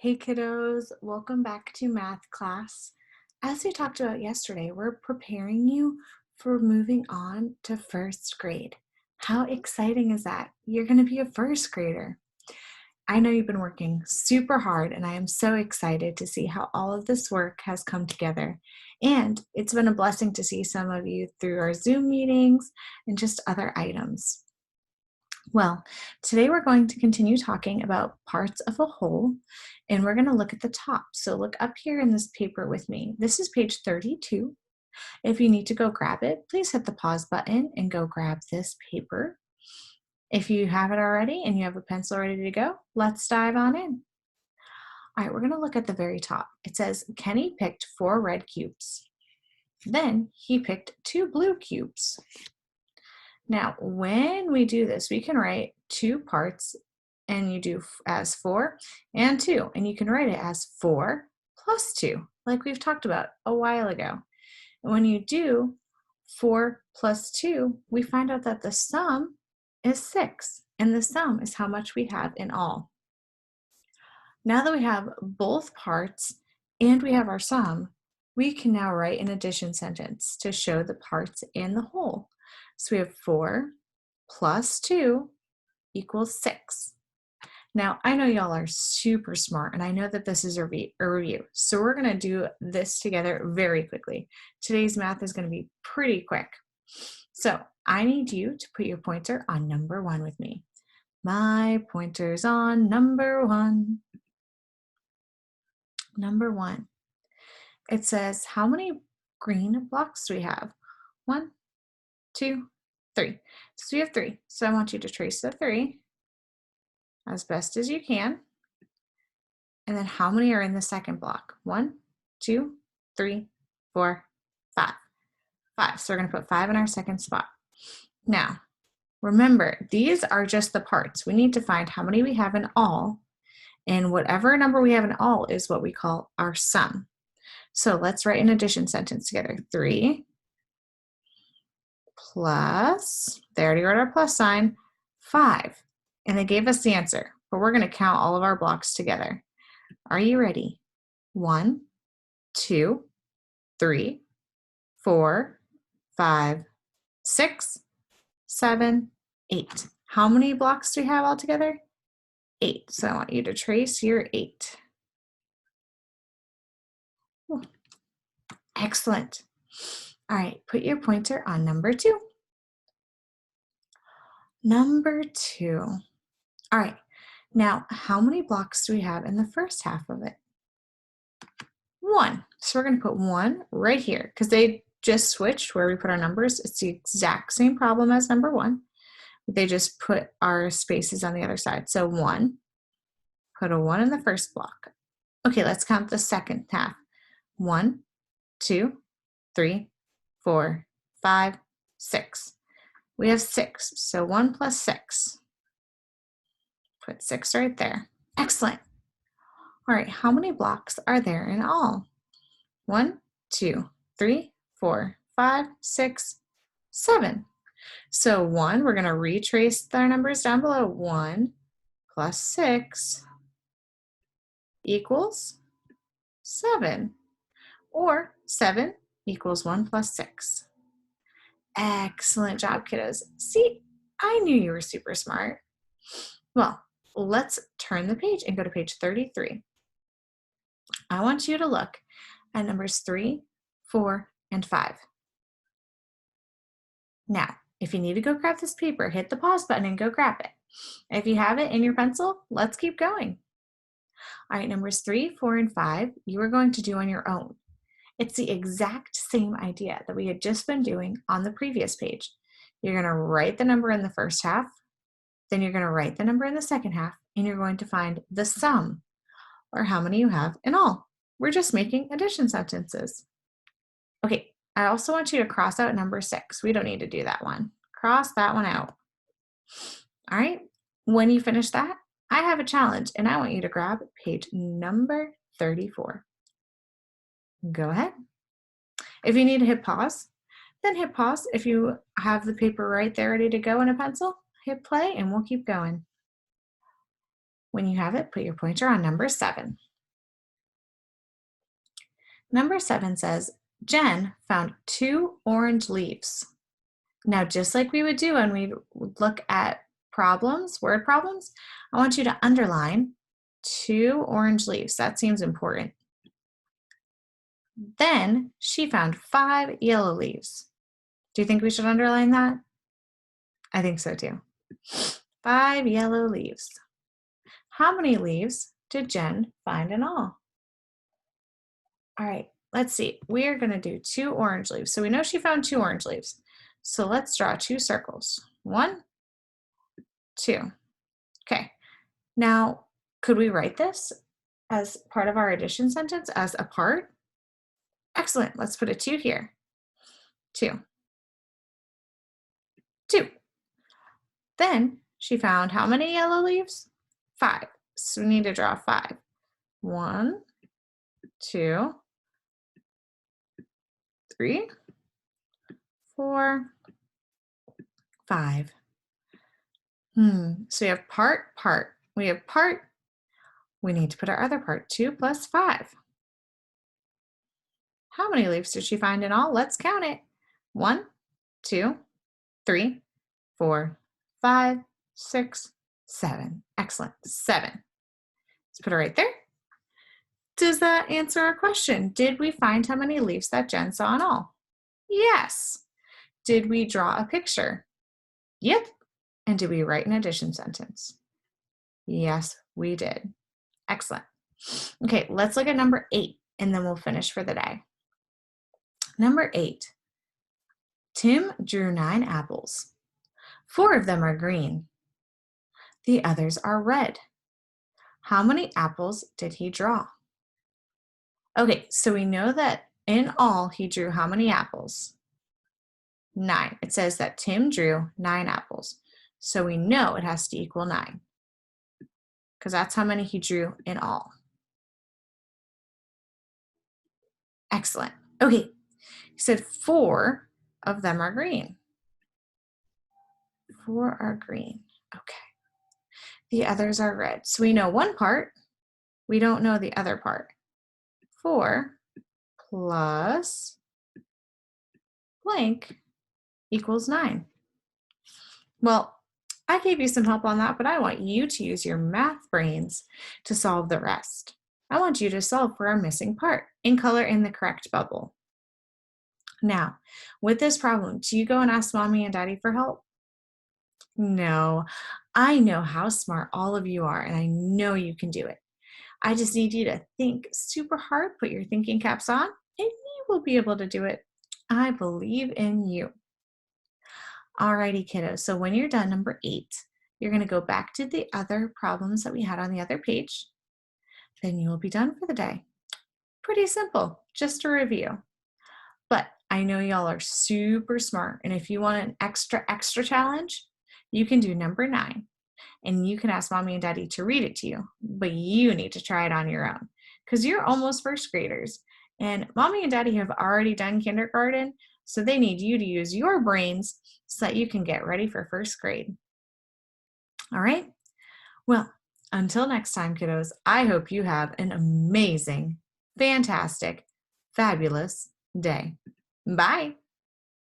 Hey kiddos, welcome back to math class. As we talked about yesterday, we're preparing you for moving on to first grade. How exciting is that? You're going to be a first grader. I know you've been working super hard, and I am so excited to see how all of this work has come together. And it's been a blessing to see some of you through our Zoom meetings and just other items. Well, today we're going to continue talking about parts of a whole, and we're going to look at the top. So look up here in this paper with me. This is page 32. If you need to go grab it, please hit the pause button and go grab this paper. If you have it already and you have a pencil ready to go, let's dive on in. All right, we're going to look at the very top. It says, Kenny picked 4 red cubes. Then he picked 2 blue cubes. Now, when we do this, we can write 2 parts, and you do as 4 and 2, and you can write it as 4 plus 2, like we've talked about a while ago. And when you do 4 plus 2, we find out that the sum is 6, and the sum is how much we have in all. Now that we have both parts and we have our sum, we can now write an addition sentence to show the parts and the whole. So we have 4 plus 2 equals 6. Now, I know y'all are super smart, and I know that this is a review. So we're going to do this together very quickly. Today's math is going to be pretty quick. So I need you to put your pointer on number 1 with me. My pointer's on number 1. Number 1. It says, how many green blocks do we have? 1, 2, 3. So we have 3. So I want you to trace the 3 as best as you can. And then how many are in the second block? 1, 2, 3, 4, 5. 5. So we're going to put 5 in our second spot. Now, remember, these are just the parts. We need to find how many we have in all. And whatever number we have in all is what we call our sum. So let's write an addition sentence together. 3 plus, they already wrote our plus sign, 5. And they gave us the answer, but we're going to count all of our blocks together. Are you ready? 1, 2, 3, 4, 5, 6, 7, 8. How many blocks do we have all together? 8. So I want you to trace your 8. Ooh. Excellent. All right, put your pointer on number 2. Number 2. All right, now how many blocks do we have in the first half of it? 1. So we're going to put 1 right here because they just switched where we put our numbers. It's the exact same problem as number 1. They just put our spaces on the other side. So 1, put a 1 in the first block. Okay, let's count the second half. 1, 2, 3, 4, 5, 6. We have 6, so 1 plus 6. Put 6 right there. Excellent. All right, how many blocks are there in all? 1, 2, 3, 4, 5, 6, 7. So 1, we're going to retrace our numbers down below. 1 plus 6 equals 7. Or 7 equals 1 plus 6. Excellent job, kiddos. See, I knew you were super smart. Well, let's turn the page and go to page 33. I want you to look at numbers 3, 4, and 5. Now, if you need to go grab this paper, hit the pause button and go grab it. If you have it in your pencil, let's keep going. All right, numbers 3, 4, and 5, you are going to do on your own. It's the exact same idea that we had just been doing on the previous page. You're going to write the number in the first half, then you're going to write the number in the second half, and you're going to find the sum, or how many you have in all. We're just making addition sentences. Okay, I also want you to cross out number 6. We don't need to do that one. Cross that one out. All right, when you finish that, I have a challenge, and I want you to grab page number 34. Go ahead. If you need to hit pause, then hit pause. If you have the paper right there ready to go and a pencil, hit play and we'll keep going. When you have it, put your pointer on number 7. Number 7 says, Jen found 2 orange leaves. Now, just like we would do when we look at problems, word problems, I want you to underline 2 orange leaves. That seems important. Then she found 5 yellow leaves. Do you think we should underline that? I think so too. 5 yellow leaves. How many leaves did Jen find in all? All right, let's see. We are going to do 2 orange leaves. So we know she found 2 orange leaves. So let's draw 2 circles. 1, 2. Okay. Now, could we write this as part of our addition sentence as a part? Excellent. Let's put a 2 here. 2. 2. Then she found how many yellow leaves? 5. So we need to draw 5. 1, 2, 3, 4, 5. So we have part, part. We have part. We need to put our other part, 2 plus 5. How many leaves did she find in all? Let's count it. 1, 2, 3, 4, 5, 6, 7. Excellent. 7. Let's put it right there. Does that answer our question? Did we find how many leaves that Jen saw in all? Yes. Did we draw a picture? Yep. And did we write an addition sentence? Yes, we did. Excellent. Okay, let's look at number 8, and then we'll finish for the day. Number 8. Tim drew 9 apples. 4 of them are green. The others are red. How many apples did he draw? Okay, so we know that in all he drew how many apples? 9. It says that Tim drew 9 apples. So we know it has to equal 9 because that's how many he drew in all. Excellent. Okay, he said 4 of them are green. 4 are green. Okay. The others are red. So we know one part. We don't know the other part. 4 plus blank equals 9. Well, I gave you some help on that, but I want you to use your math brains to solve the rest. I want you to solve for our missing part and color in the correct bubble. Now, with this problem, do you go and ask Mommy and Daddy for help? No, I know how smart all of you are, and I know you can do it. I just need you to think super hard, put your thinking caps on, and you will be able to do it. I believe in you. Alrighty, kiddos. So when you're done, number 8, you're going to go back to the other problems that we had on the other page. Then you will be done for the day. Pretty simple, just a review. But I know y'all are super smart, and if you want an extra challenge, you can do number 9. And you can ask Mommy and Daddy to read it to you, but you need to try it on your own because you're almost first graders. And Mommy and Daddy have already done kindergarten, so they need you to use your brains so that you can get ready for first grade. All right? Well, until next time, kiddos, I hope you have an amazing, fantastic, fabulous day. Bye.